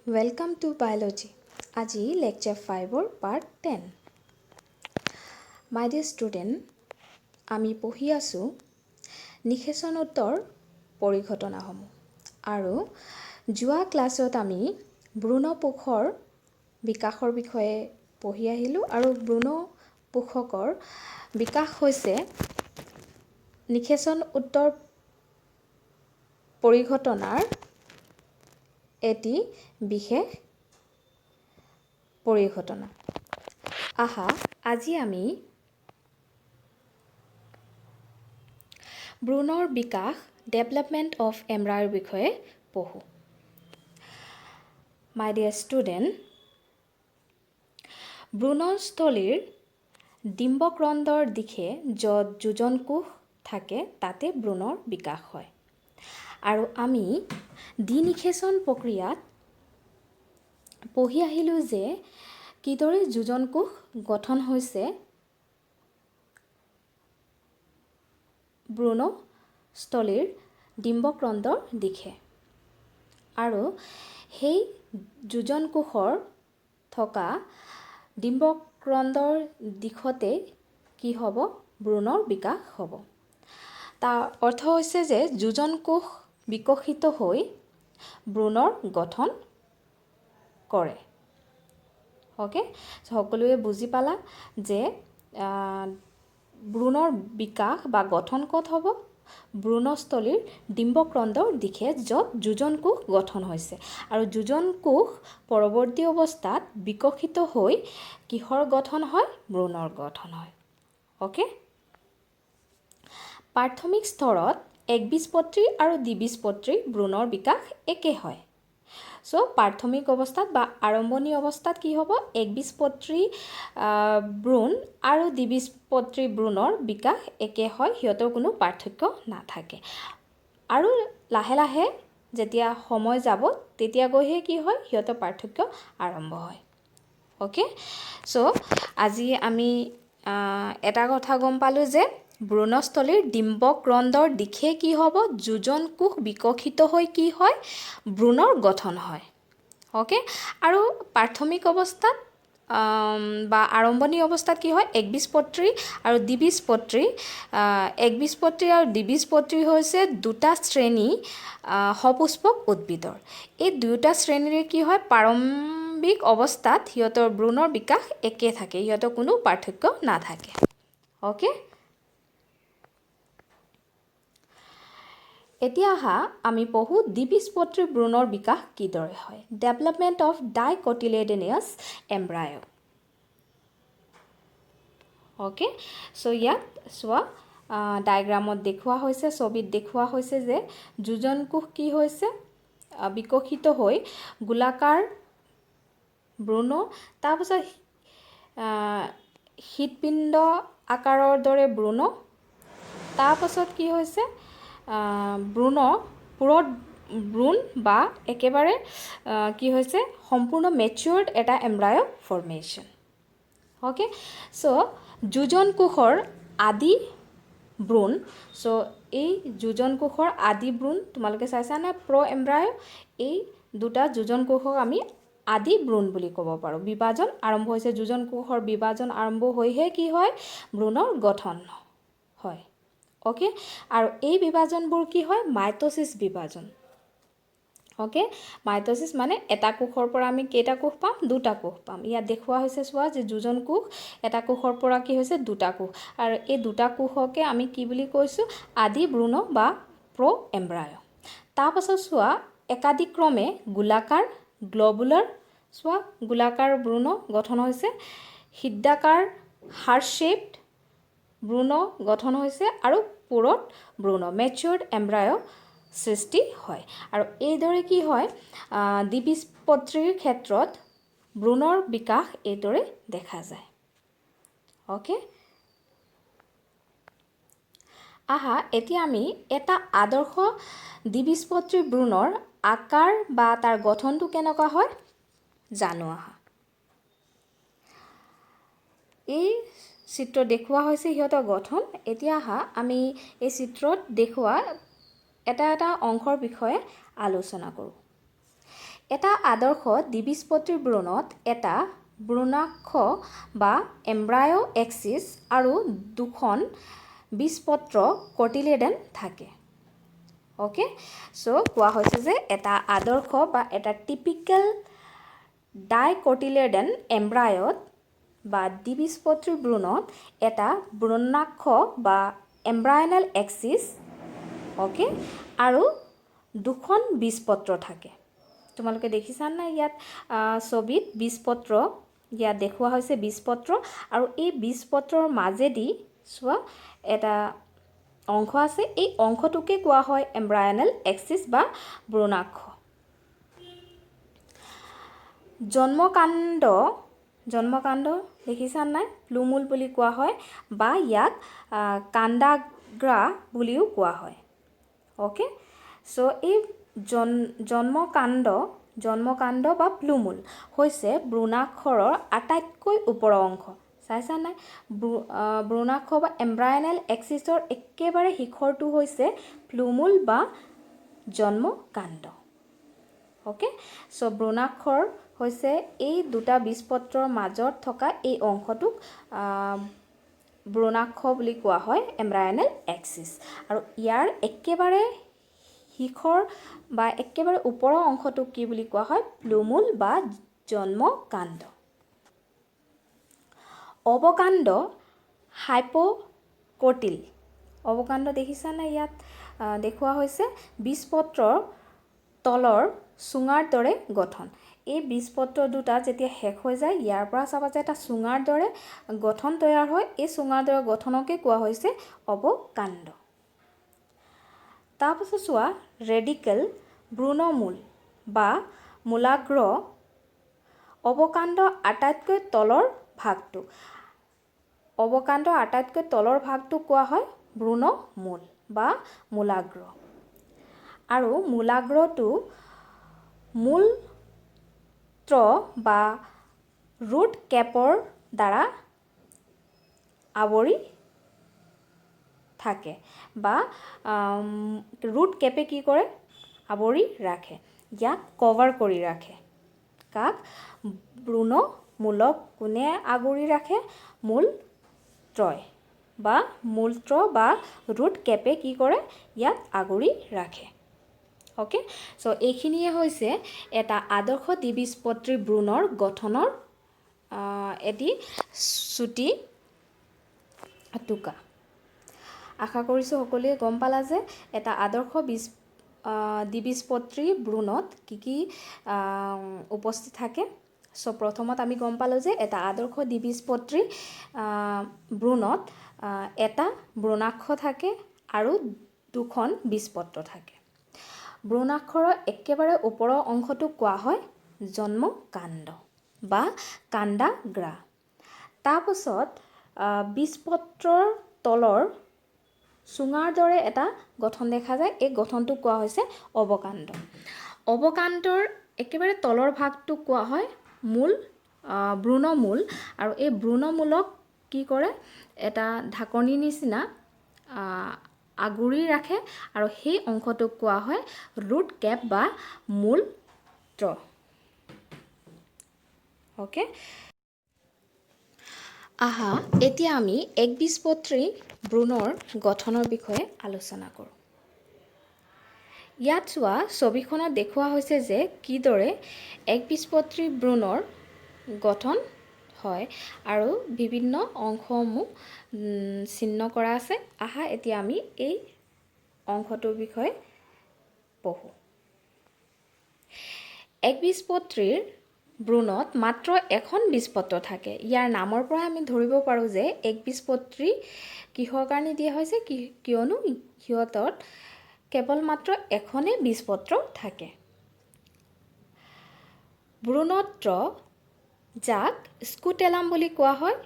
Welcome to Biology. আজি lecture 5 part 10. My dear student, আমি পঢ়ি আছো নিষেচনোত্তৰ পৰিঘটনাসমূহ আৰু যোৱা ক্লাছত আমি ভ্ৰূণ কোষৰ বিকাশৰ বিষয়ে পঢ়ি আহিলো আৰু ভ্ৰূণ কোষকৰ বিকাশ হৈছে নিষেচনোত্তৰ পৰিঘটনাৰ এটি বিশেষ পৰিঘটনা। আহা আজি আমি ভ্ৰূণৰ বিকাশ ডেভেলপমেণ্ট অফ এমব্ৰায়ৰ বিষয়ে পঢ়োঁ। মাই ডিয়াৰ ষ্টুডেণ্ট, ভ্ৰূণস্থলীৰ ডিম্বক্ৰন্দৰ দিশে য'ত যোজন কোষ থাকে তাতে ভ্ৰূণৰ বিকাশ হয় আৰু আমি ডিনিষেচন প্ৰক্ৰিয়াত পঢ়ি আহিলোঁ যে কিদৰে যোজন কোষ গঠন হৈছে ভ্ৰূণস্থলীৰ ডিম্বক্ৰন্দৰ দিশে আৰু সেই যোজন কোষৰ থকা ডিম্বক্ৰন্দৰ দিশতে কি হ'ব? ভ্ৰূণৰ বিকাশ হ'ব। তাৰ অৰ্থ হৈছে যে যোজন কোষ বিকশিত হৈ ভ্ৰূণৰ গঠন কৰে। অ'কে, সকলোৱে বুজি পালা যে ভ্ৰূণৰ বিকাশ বা গঠন ক'ত হ'ব? ভ্ৰূণস্থলীৰ ডিম্বক্ৰন্দৰ দিশে য'ত যোজন কোষ গঠন হৈছে আৰু যোজন কোষ পৰৱৰ্তী অৱস্থাত বিকশিত হৈ কিহৰ গঠন হয়? ভ্ৰূণৰ গঠন হয়। অ'কে, প্ৰাথমিক স্তৰত একবীজপত্ৰী আৰু দ্বিবীজপত্ৰী ভ্ৰূণৰ বিকাশ একে হয়। প্ৰাথমিক অৱস্থাত বা আৰম্ভণি অৱস্থাত কি হ'ব? একবীজপত্ৰী ভ্ৰূণ আৰু দ্বিবীজপত্ৰী ভ্ৰূণৰ বিকাশ একে হয়, সিহঁতৰ কোনো পাৰ্থক্য নাথাকে আৰু লাহে লাহে যেতিয়া সময় যাব তেতিয়া গৈহে কি হয়? সিহঁতৰ পাৰ্থক্য আৰম্ভ হয়। অ'কে, আজি আমি এটা কথা গম পালোঁ যে ভ্ৰূণস্থলীৰ ডিম্বক্ৰন্দৰ দিশে কি হ'ব? যোজন কোষ বিকশিত হৈ কি হয়? ভ্ৰূণৰ গঠন হয়। অ'কে, আৰু প্ৰাথমিক অৱস্থাত বা আৰম্ভণি অৱস্থাত কি হয়? একবীজপত্ৰী আৰু দ্বিবীজপত্ৰী একবীজপত্ৰী আৰু দ্বিবীজপত্ৰী হৈছে দুটা শ্ৰেণী সপুষ্পক উদ্ভিদৰ। এই দুয়োটা শ্ৰেণীৰে কি হয়? প্ৰাৰম্ভিক অৱস্থাত সিহঁতৰ ভ্ৰূণৰ বিকাশ একে থাকে, সিহঁতৰ কোনো পাৰ্থক্য নাথাকে। অ'কে, এতিয়া আহা আমি পঢ়োঁ দ্বিবীজপত্ৰী ভ্ৰূণৰ বিকাশ কিদৰে হয়। Development of dicotyledons embryo. Okay, ইয়াত চোৱা ডায়েগ্ৰামত দেখুওৱা হৈছে, ছবিত দেখুওৱা হৈছে যে যোজন কোষ কি হৈছে? বিকশিত হৈ গোলাকাৰ ভ্ৰূণ, তাৰপিছত হৃৎপিণ্ড আকাৰৰ দৰে ভ্ৰূণ, তাৰপাছত কি হৈছে? পুৰঠ ভ্ৰূণ বা একেবাৰে কি হৈছে? সম্পূৰ্ণ মেচিউৰ্ড এটা এমব্ৰায় ফৰ্মেশ্যন। অ'কে, যোজন কোষৰ আদি ভ্ৰূণ, এই যোজন কোষৰ আদি ভ্ৰূণ তোমালোকে চাইছানে? এমব্ৰায়, এই দুটা যোজন কোষক আমি আদি ভ্ৰূণ বুলি ক'ব পাৰোঁ। বিভাজন আৰম্ভ হৈছে, যোজন কোষৰ বিভাজন আৰম্ভ হৈহে কি হয়? ভ্ৰূণৰ গঠন হয়। অ'কে, আৰু এই বিভাজনবোৰ কি হয়? মাইট'চিছ বিভাজন। অ'কে, মাইট'চিছ মানে এটা কোষৰ পৰা আমি কেইটা কোষ পাম? দুটা কোষ পাম। ইয়াত দেখুওৱা হৈছে, চোৱা যে যোজন কোষ এটা কোষৰ পৰা কি হৈছে? দুটা কোষ, আৰু এই দুটা কোষকে আমি কি বুলি কৈছোঁ? আদি ভ্ৰূণ বা এমব্ৰায়। তাৰপাছত চোৱা একাদিক্ৰমে গোলাকাৰ গ্লবুলাৰ, চোৱা গোলাকাৰ ভ্ৰূণ গঠন হৈছে, হৃদয়াকাৰ হাৰ্ট শ্বেপড ভ্ৰূণ গঠন হৈছে আৰু পুৰঠ ভ্ৰূণ মেচিউৰ্ড এমব্ৰায় সৃষ্টি হয়। আৰু এইদৰে কি হয়? দ্বিবীজপত্ৰীৰ ক্ষেত্ৰত ভ্ৰূণৰ বিকাশ এইদৰে দেখা যায়। অ'কে, আহা এতিয়া আমি এটা আদৰ্শ দ্বিবীজপত্ৰী ভ্ৰূণৰ আকাৰ বা তাৰ গঠনটো কেনেকুৱা হয় জানো আহা। এই চিত্ৰ দেখুওৱা হৈছে সিহঁতৰ গঠন। এতিয়া আহা আমি এই চিত্ৰত দেখুওৱা এটা এটা অংশৰ বিষয়ে আলোচনা কৰোঁ। এটা আদৰ্শ দ্বিবীজপত্ৰী ভ্ৰূণত এটা ভ্ৰূণাক্ষ বা এম্ব্ৰায়' এক্সিছ আৰু দুখন বীজপত্ৰ কটিলেডন থাকে অ'কে চ' কোৱা হৈছে যে এটা আদৰ্শ বা এটা টিপিকেল ডাইকটিলেডন এম্ব্ৰায়ত বা দ্বিবীজপত্ৰী ভ্ৰূণত এটা ভ্ৰূণাক্ষ বা এম্ব্ৰায়নেল এক্সিছ অ'কে আৰু দুখন বীজপত্ৰ থাকে তোমালোকে দেখিছা না ইয়াত ছবিত বীজপত্ৰ ইয়াত দেখুওৱা হৈছে বীজপত্ৰ আৰু এই বীজপত্ৰৰ মাজেদি চোৱা এটা অংশ আছে এই অংশটোকে কোৱা হয় এম্ব্ৰায়নেল এক্সিছ বা ভ্ৰূণাক্ষ জন্মকাণ্ড দেখিছা নাই প্লুমুল বুলি কোৱা হয় বা ইয়াক কাণ্ডাগ্ৰা বুলিও কোৱা হয় অ'কে চ' এই জন্মকাণ্ড বা প্লুমুল হৈছে ভ্ৰূণাক্ষৰৰ আটাইতকৈ ওপৰৰ অংশ চাইছা নাই ভ্ৰূণাক্ষ বা এম্ব্ৰায়নেল এক্সিছৰ একেবাৰে শিখৰটো হৈছে প্লুমুল বা জন্মকাণ্ড অ'কে চ' ভ্ৰূণাক্ষৰ হৈছে এই দুটা বীজপত্ৰৰ মাজত থকা এই অংশটোক ভ্ৰূণাক্ষ বুলি কোৱা হয় এম্ব্ৰায়নেল এক্সিছ আৰু ইয়াৰ একেবাৰে শিখৰ বা একেবাৰে ওপৰৰ অংশটোক কি বুলি কোৱা হয় প্লুমুল বা জন্মকাণ্ড অৱকাণ্ড হাইপ'কটিল অৱকাণ্ড দেখিছানে ইয়াত দেখুওৱা হৈছে বীজপত্ৰৰ তলৰ চুঙাৰ দৰে গঠন এই বীজপত্ৰ দুটা যেতিয়া শেষ হৈ যায় ইয়াৰ পৰা চাবা যে এটা চুঙাৰ দৰে গঠন তৈয়াৰ হয় এই চুঙাৰ দৰে গঠনকে কোৱা হৈছে অৱকাণ্ড তাৰপিছত চোৱা ৰেডিকেল ভ্ৰূণমূল বা মূলাগ্ৰ অৱকাণ্ড আটাইতকৈ তলৰ ভাগটোক কোৱা হয় ভ্ৰূণমূল বা মূলাগ্ৰ আৰু মূলাগ্ৰটো মূলত্ৰ বা ৰুট কেপৰ দ্বাৰা আৱৰি থাকে বা ৰুট কেপে কি কৰে আৱৰি ৰাখে ইয়াক কভাৰ কৰি ৰাখে কাক ভ্ৰূণমূলক কোনে আগুৰি ৰাখে মূলত্ৰ বা ৰুট কেপে কি কৰে ইয়াক আগুৰি ৰাখে অ'কে চ' এইখিনিয়ে হৈছে এটা আদৰ্শ দ্বিবীজপত্ৰী ভ্ৰূণৰ গঠনৰ এটি চুটি টোকা আশা কৰিছোঁ সকলোৱে গম পালা যে এটা আদৰ্শ দ্বিবীজপত্ৰী ভ্ৰূণত কি উপস্থিত থাকে চ' প্ৰথমত আমি গম পালোঁ যে এটা আদৰ্শ দ্বিবীজপত্ৰী ভ্ৰূণত এটা ভ্ৰূণাক্ষ থাকে আৰু দুখন বীজপত্ৰ থাকে ভ্ৰূণাক্ষৰৰ একেবাৰে ওপৰৰ অংশটোক কোৱা হয় জন্মকাণ্ড বা কাণ্ডাগ্ৰা তাৰপাছত বীজপত্ৰৰ তলৰ চুঙাৰ দৰে এটা গঠন দেখা যায় এই গঠনটোক কোৱা হৈছে অৱকাণ্ডৰ একেবাৰে তলৰ ভাগটোক কোৱা হয় ভ্ৰূণমূল আৰু এই ভ্ৰূণমূলক কি কৰে এটা ঢাকনিৰ নিচিনা আগুৰি ৰাখে আৰু সেই অংশটোক কোৱা হয় ৰুট কেপ বা মূলত্ৰ অ'কে আহা এতিয়া আমি একবীজপত্ৰী ভ্ৰূণৰ গঠনৰ বিষয়ে আলোচনা কৰোঁ ইয়াত চোৱা ছবিখনত দেখুওৱা হৈছে যে কিদৰে একবীজপত্ৰী ভ্ৰূণৰ গঠন হয় আৰু বিভিন্ন অংশসমূহ চিহ্ন কৰা আছে আহা এতিয়া আমি এই অংশটোৰ বিষয়ে পঢ়োঁ একবীজপত্ৰীৰ ভ্ৰূণত মাত্ৰ এখন বীজপত্ৰ থাকে ইয়াৰ নামৰ পৰা আমি ধৰিব পাৰোঁ যে একবীজপত্ৰী কিহৰ কাৰণে দিয়া হৈছে কিয়নো সিহঁতত কেৱল মাত্ৰ এখনেই বীজপত্ৰ থাকে ভ্ৰূণত্ৰ যাক স্কুটেলাম বুলি কোৱা হয়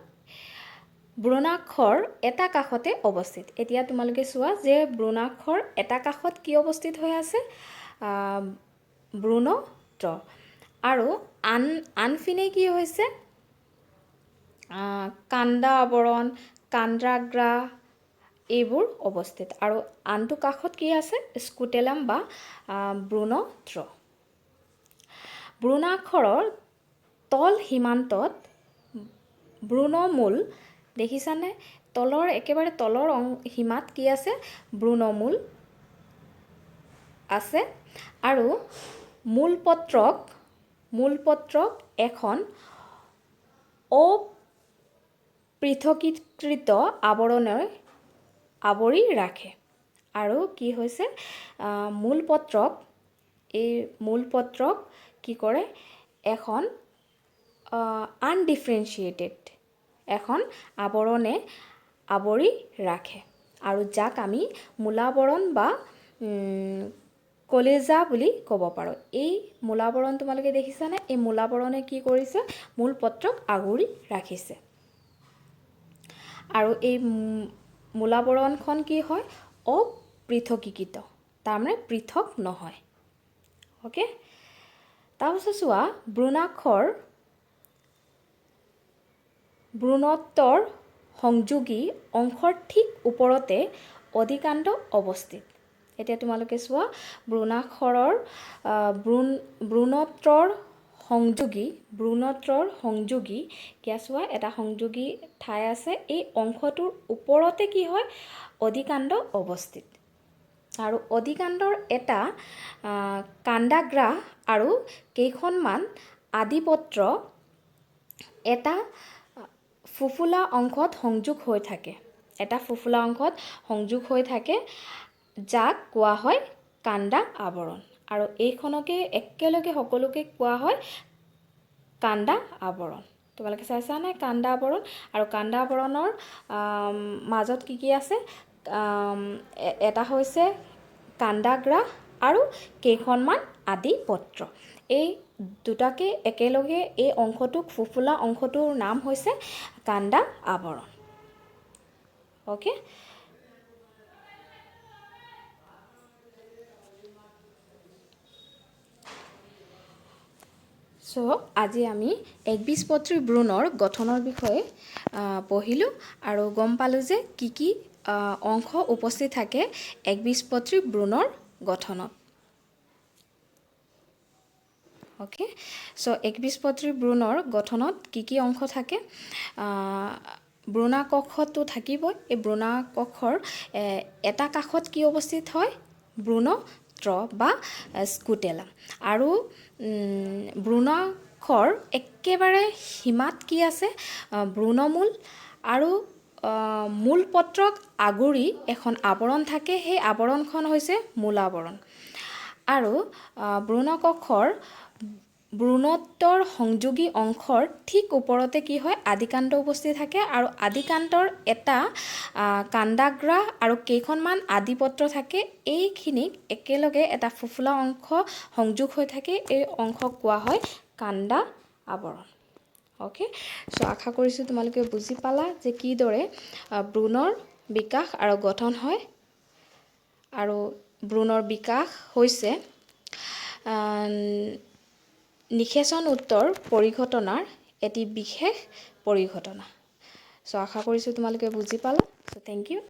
ভ্ৰূণাক্ষৰ এটা কাষতে অৱস্থিত এতিয়া তোমালোকে চোৱা যে ভ্ৰূণাক্ষৰ এটা কাষত কি অৱস্থিত হৈ আছে ভ্ৰূণত্ৰ আৰু আনফিনে কি হৈছে কাণ্ডা আৱৰণ কাণ্ডাগ্ৰা এইবোৰ অৱস্থিত আৰু আনটো কাষত কি আছে স্কুটেলাম বা ভ্ৰূণত্ৰ ভ্ৰূণাক্ষৰৰ তল সীমান্তত ভ্ৰূণমূল দেখিছানে তলৰ একেবাৰে তলৰ সীমাত কি আছে ভ্ৰূণমূল আছে আৰু মূলপত্ৰক এখন অপৃথকীকৃত আৱৰণে আৱৰি ৰাখে আৰু কি হৈছে মূলপত্ৰক কি কৰে এখন আনডিফাৰেঞ্চিয়েটেড এখন আৱৰণে আৱৰি ৰাখে আৰু যাক আমি মূলাৱৰণ বা কলেজা বুলি ক'ব পাৰোঁ এই মূলাৱৰণ তোমালোকে দেখিছানে এই মূলাৱৰণে কি কৰিছে মূলপত্ৰক আগুৰি ৰাখিছে আৰু এই মূলাৱৰণখন কি হয় অপৃথকীকৃত তাৰমানে পৃথক নহয় ওকে তাৰপিছত চোৱা ভ্ৰূণত্বৰ সংযোগী অংশৰ ঠিক ওপৰতে অধিকাণ্ড অৱস্থিত এতিয়া তোমালোকে চোৱা ভ্ৰূণত্বৰ সংযোগী কিয়া চোৱা এটা সংযোগী ঠাই আছে এই অংশটোৰ ওপৰতে কি হয় অধিকাণ্ড অৱস্থিত আৰু অধিকাণ্ডৰ এটা কাণ্ডাগ্ৰাহ আৰু কেইখনমান আদিপত্ৰ এটা ফুফুলা অংশত সংযোগ হৈ থাকে যাক কোৱা হয় কাণ্ডা আৱৰণ আৰু এইখনকে একেলগে সকলোকে কোৱা হয় কাণ্ডা আৱৰণ তোমালোকে চাইছানে কাণ্ডা আৱৰণ আৰু কাণ্ডা আৱৰণৰ মাজত কি আছে এটা হৈছে কাণ্ডাগ্ৰাহ আৰু কেইখনমান আদিপত্ৰ এই দুটাকে একেলগে এই অংশটোক ফুফুলা অংশটোৰ নাম হৈছে কাণ্ডা আৱৰণ ওকে সো আজি আমি একবীজপত্ৰী ভ্ৰূণৰ গঠনৰ বিষয়ে পঢ়িলোঁ আৰু গম পালোঁ যে কি অংশ উপস্থিত থাকে একবীজপত্ৰী ভ্ৰূণৰ গঠনত ওকে সো একবীজপত্ৰী ভ্ৰূণৰ গঠনত কি অংশ থাকে ভ্ৰূণাকক্ষটো থাকিবই এই ভ্ৰূণাকক্ষৰ এটা কাষত কি অৱস্থিত হয় ভ্ৰূণত্ৰ বা স্কুটেলা আৰু ভ্ৰূণাক্ষৰ একেবাৰে সীমাত কি আছে ভ্ৰূণমূল আৰু মূলপত্ৰক আগুৰি এখন আৱৰণ থাকে সেই আৱৰণখন হৈছে মূলাৱৰণ আৰু ভ্ৰূণাকক্ষৰ ভ্ৰূণত্বৰ সংযোগী অংশৰ ঠিক ওপৰতে কি হয় আদিকাণ্ড উপস্থিত থাকে আৰু আদিকাণ্ডৰ এটা কাণ্ডাগ্ৰাহ আৰু কেইখনমান আদিপত্ৰ থাকে এইখিনিক একেলগে এটা ফুফুলা অংশ সংযোগ হৈ থাকে এই অংশক কোৱা হয় কাণ্ডা আৱৰণ ওকে সো আশা কৰিছোঁ তোমালোকে বুজি পালা যে কিদৰে ভ্ৰূণৰ বিকাশ আৰু গঠন হয় আৰু ভ্ৰূণৰ বিকাশ হৈছে নিষেচন উত্তৰ পৰিঘটনাৰ এটি বিশেষ পৰিঘটনা সো আশা কৰিছোঁ তোমালোকে বুজি পালা সো থেংক ইউ